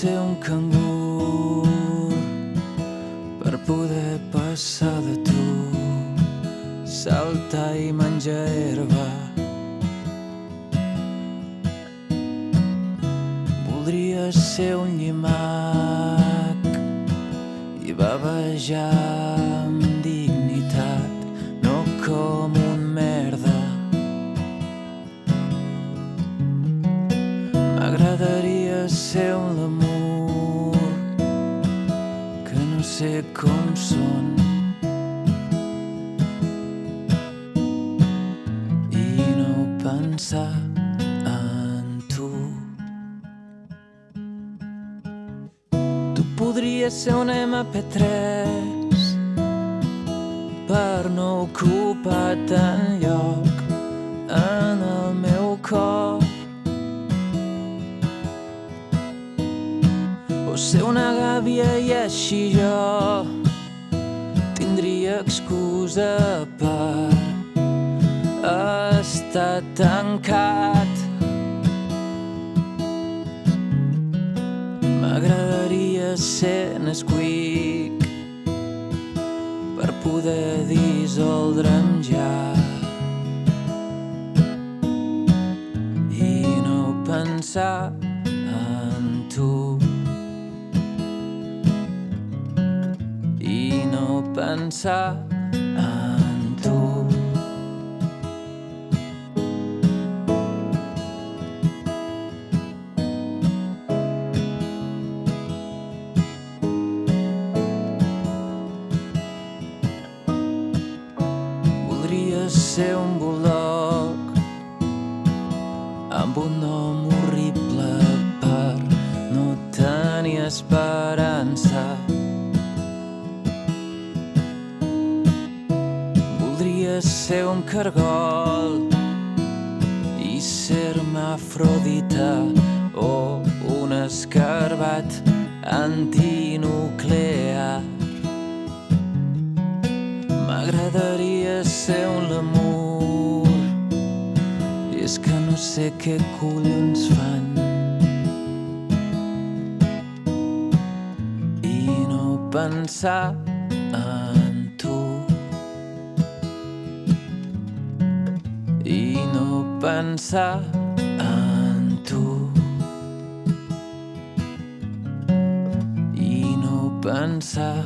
ser un cangur per poder passar de tu, saltar i menjar herba. Voldria ser un llimac i bavejar amb dignitat, no com un merda. M'agradaria ser un lemur que no sé com són i no pensar en tu. Tu podries ser un MP3 per no ocupar tant lloc en el meu cor, o ser una gàbia i així jo tindria excusa per estar tancat. M'agradaria ser Nesquik per poder dissoldre'm ja i no pensar en tu, i no pensar en tu. Voldria ser un bulldog amb un nom horrible per no tenir esperança. Voldria ser un cargol i ser hermafrodita o un escarbat antinuclear. M'agradaria ser un lemur i és que no sé què collons fan i no pensar en tu, i no pensar en tu, i no pensar